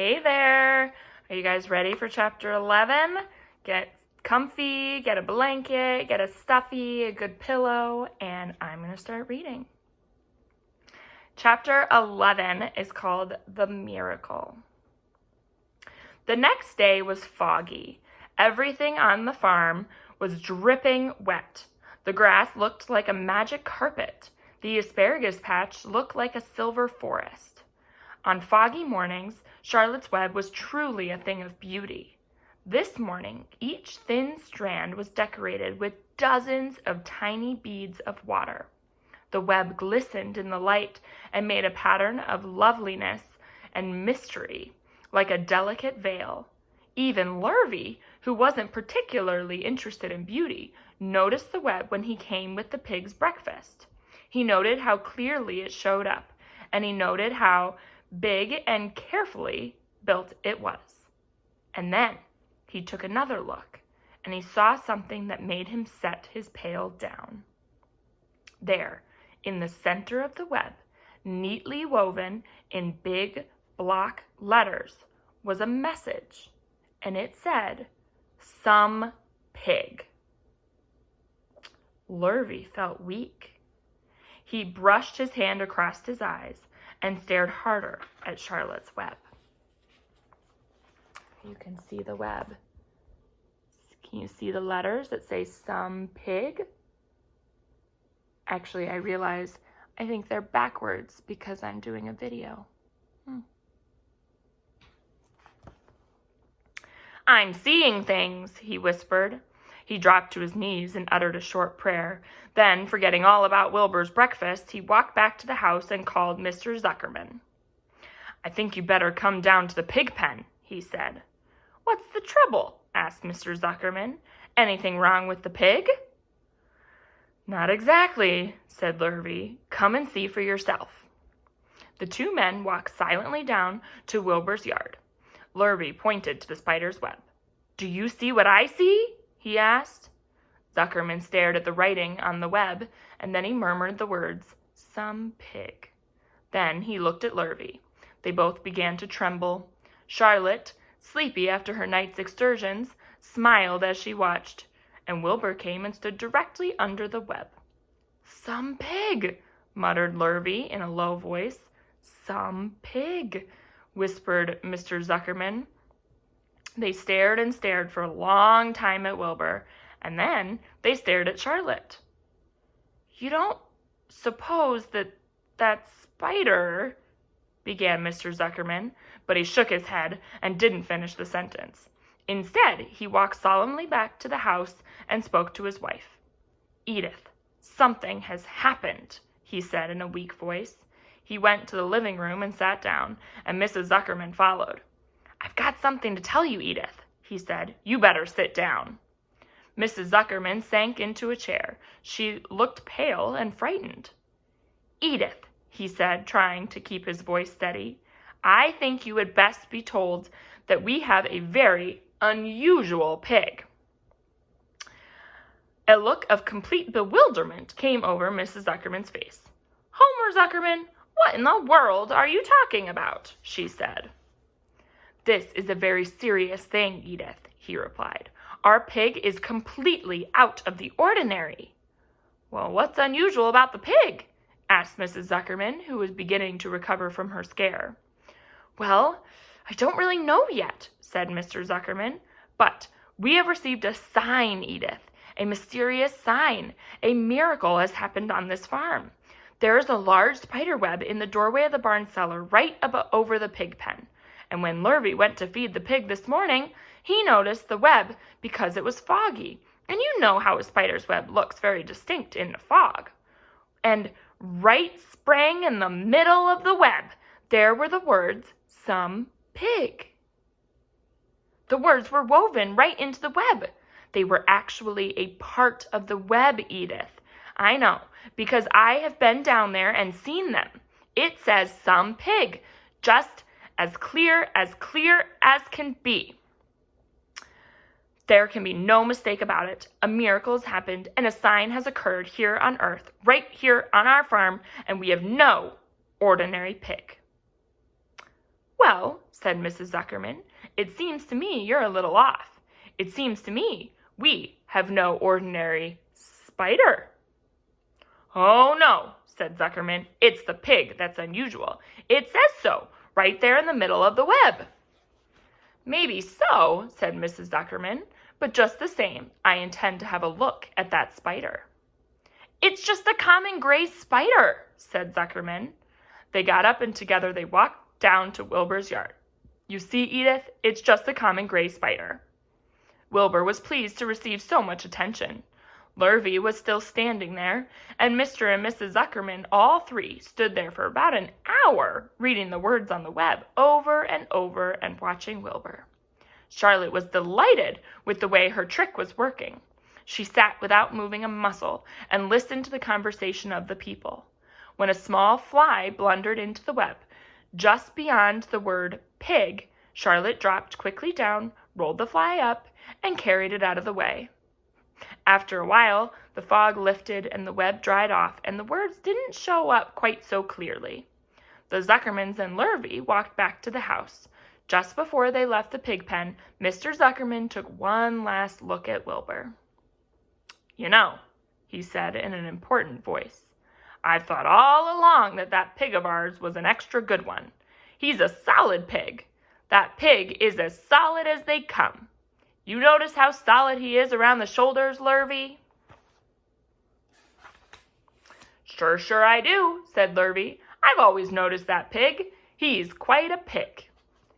Hey there! Are you guys ready for chapter 11? Get comfy, get a blanket, get a stuffy, a good pillow, and I'm going to start reading. Chapter 11 is called The Miracle. The next day was foggy. Everything on the farm was dripping wet. The grass looked like a magic carpet. The asparagus patch looked like a silver forest. On foggy mornings, Charlotte's web was truly a thing of beauty. This morning, each thin strand was decorated with dozens of tiny beads of water. The web glistened in the light and made a pattern of loveliness and mystery, like a delicate veil. Even Lurvy, who wasn't particularly interested in beauty, noticed the web when he came with the pig's breakfast. He noted how clearly it showed up, and he noted how big and carefully built it was. And then he took another look, and he saw something that made him set his pail down. There, in the center of the web, neatly woven in big block letters, was a message, and it said, "Some pig." Lurvy felt weak. He brushed his hand across his eyes and stared harder at Charlotte's web. You can see the web. Can you see the letters that say "some pig"? Actually, I realize I think they're backwards because I'm doing a video. "I'm seeing things," he whispered. He dropped to his knees and uttered a short prayer. Then, forgetting all about Wilbur's breakfast, he walked back to the house and called Mr. Zuckerman. "I think you better come down to the pig pen," he said. "What's the trouble?" asked Mr. Zuckerman. "Anything wrong with the pig?" "Not exactly," said Lurvy. "Come and see for yourself." The two men walked silently down to Wilbur's yard. Lurvy pointed to the spider's web. "Do you see what I see?" he asked. Zuckerman stared at the writing on the web, and then he murmured the words, "Some pig." Then he looked at Lurvy. They both began to tremble. Charlotte, sleepy after her night's excursions, smiled as she watched, and Wilbur came and stood directly under the web. "Some pig," muttered Lurvy in a low voice. "Some pig," whispered Mr. Zuckerman. They stared and stared for a long time at Wilbur, and then they stared at Charlotte. "You don't suppose that spider," began Mr. Zuckerman, but he shook his head and didn't finish the sentence. Instead, he walked solemnly back to the house and spoke to his wife. "Edith, something has happened," he said in a weak voice. He went to the living room and sat down, and Mrs. Zuckerman followed. "I've got something to tell you, Edith," he said. "You better sit down." Mrs. Zuckerman sank into a chair. She looked pale and frightened. "Edith," he said, trying to keep his voice steady, "I think you had best be told that we have a very unusual pig." A look of complete bewilderment came over Mrs. Zuckerman's face. "Homer Zuckerman, what in the world are you talking about?" she said. "This is a very serious thing, Edith," he replied. "Our pig is completely out of the ordinary." "Well, what's unusual about the pig?" asked Mrs. Zuckerman, who was beginning to recover from her scare. "Well, I don't really know yet," said Mr. Zuckerman, "but we have received a sign, Edith, a mysterious sign. A miracle has happened on this farm. There is a large spider web in the doorway of the barn cellar right over the pig pen. And when Lurvy went to feed the pig this morning, he noticed the web because it was foggy. And you know how a spider's web looks very distinct in the fog. And right sprang in the middle of the web, there were the words, 'Some pig.' The words were woven right into the web. They were actually a part of the web, Edith. I know, because I have been down there and seen them. It says 'some pig,' just as clear as can be. There can be no mistake about it. A miracle has happened, and a sign has occurred here on earth, right here on our farm, and we have no ordinary pig." "Well, "Well," said Mrs. Zuckerman, "it seems to me you're a little off. It seems to me we have no ordinary spider." "Oh, no," said Zuckerman. "It's the pig that's unusual. It says so, right there in the middle of the web." "Maybe so," said Mrs. Zuckerman, "but just the same, I intend to have a look at that spider." "It's just a common gray spider," said Zuckerman. They got up and together they walked down to Wilbur's yard. "You see, Edith, it's just a common gray spider." Wilbur was pleased to receive so much attention. Lurvy was still standing there, and Mr. and Mrs. Zuckerman, all three, stood there for about an hour, reading the words on the web over and over and watching Wilbur. Charlotte was delighted with the way her trick was working. She sat without moving a muscle and listened to the conversation of the people. When a small fly blundered into the web, just beyond the word pig, Charlotte dropped quickly down, rolled the fly up, and carried it out of the way. After a while, the fog lifted and the web dried off, and the words didn't show up quite so clearly. The Zuckermans and Lurvy walked back to the house. Just before they left the pig pen, Mr. Zuckerman took one last look at Wilbur. "You know," he said in an important voice, "I've thought all along that pig of ours was an extra good one. He's a solid pig. That pig is as solid as they come. You notice how solid he is around the shoulders, Lurvy?" Sure I do," said Lurvy. "I've always noticed that pig. He's quite a pig."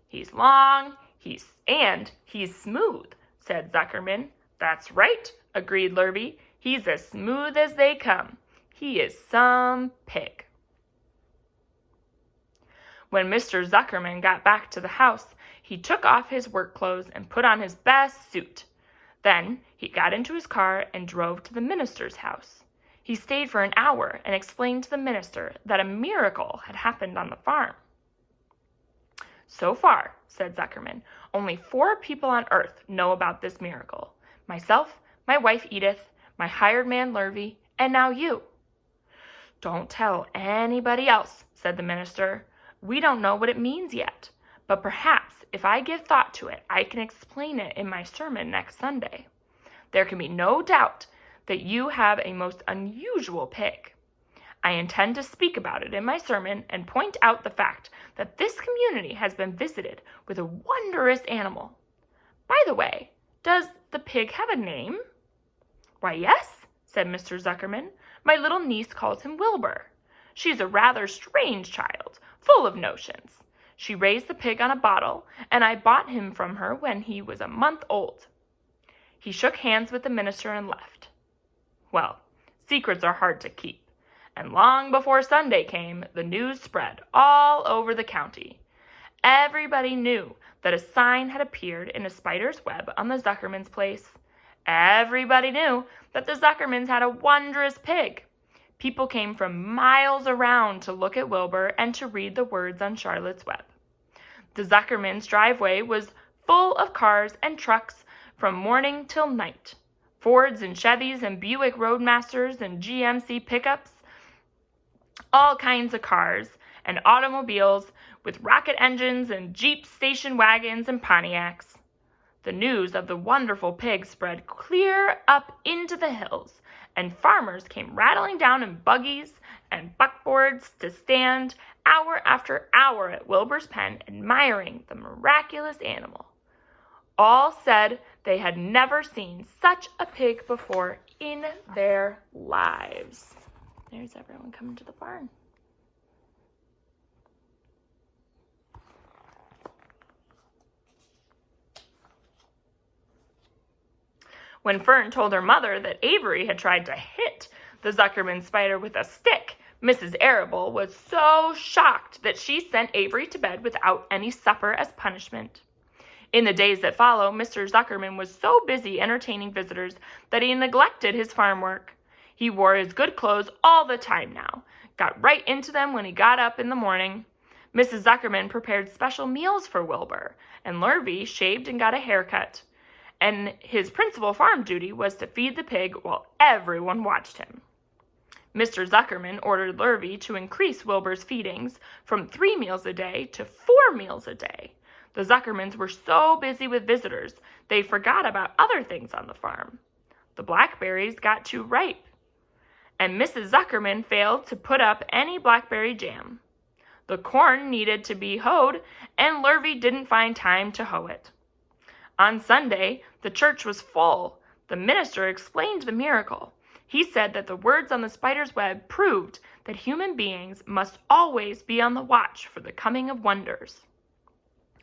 "He's long, he's smooth," said Zuckerman. "That's right," agreed Lurvy. "He's as smooth as they come. He is some pig." When Mr. Zuckerman got back to the house, he took off his work clothes and put on his best suit. Then he got into his car and drove to the minister's house. He stayed for an hour and explained to the minister that a miracle had happened on the farm. "So far," said Zuckerman, "only 4 people on earth know about this miracle. Myself, my wife Edith, my hired man Lurvy, and now you." "Don't tell anybody else," said the minister. "We don't know what it means yet, but perhaps if I give thought to it, I can explain it in my sermon next Sunday. There can be no doubt that you have a most unusual pig. I intend to speak about it in my sermon and point out the fact that this community has been visited with a wondrous animal. By the way, does the pig have a name?" "Why, yes," said Mr. Zuckerman. "My little niece calls him Wilbur. She's a rather strange child, full of notions. She raised the pig on a bottle, and I bought him from her when he was a month old." He shook hands with the minister and left. Well, secrets are hard to keep, and long before Sunday came, the news spread all over the county. Everybody knew that a sign had appeared in a spider's web on the Zuckerman's place. Everybody knew that the Zuckermans had a wondrous pig. People came from miles around to look at Wilbur and to read the words on Charlotte's web. The Zuckermans' driveway was full of cars and trucks from morning till night. Fords and Chevys and Buick Roadmasters and GMC pickups. All kinds of cars and automobiles with rocket engines and Jeep station wagons and Pontiacs. The news of the wonderful pig spread clear up into the hills, and farmers came rattling down in buggies and buckboards to stand hour after hour at Wilbur's pen, admiring the miraculous animal. All said they had never seen such a pig before in their lives. There's everyone coming to the barn. When Fern told her mother that Avery had tried to hit the Zuckerman spider with a stick, Mrs. Arable was so shocked that she sent Avery to bed without any supper as punishment. In the days that followed, Mr. Zuckerman was so busy entertaining visitors that he neglected his farm work. He wore his good clothes all the time now, got right into them when he got up in the morning. Mrs. Zuckerman prepared special meals for Wilbur, and Lurvy shaved and got a haircut. And his principal farm duty was to feed the pig while everyone watched him. Mr. Zuckerman ordered Lurvy to increase Wilbur's feedings from 3 meals a day to 4 meals a day. The Zuckermans were so busy with visitors, they forgot about other things on the farm. The blackberries got too ripe, and Mrs. Zuckerman failed to put up any blackberry jam. The corn needed to be hoed, and Lurvy didn't find time to hoe it. On Sunday, the church was full. The minister explained the miracle. He said that the words on the spider's web proved that human beings must always be on the watch for the coming of wonders.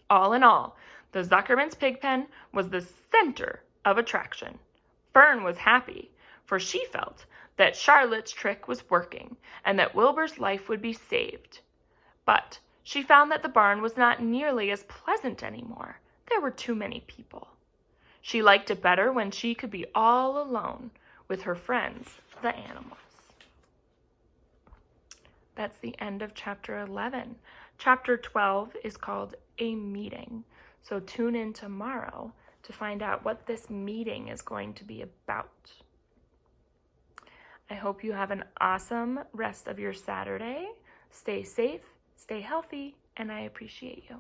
All in all, the Zuckerman's pig pen was the center of attraction. Fern was happy, for she felt that Charlotte's trick was working and that Wilbur's life would be saved. But she found that the barn was not nearly as pleasant anymore. There were too many people. She liked it better when she could be all alone with her friends, the animals. That's the end of chapter 11. Chapter 12 is called A Meeting. So tune in tomorrow to find out what this meeting is going to be about. I hope you have an awesome rest of your Saturday. Stay safe, stay healthy, and I appreciate you.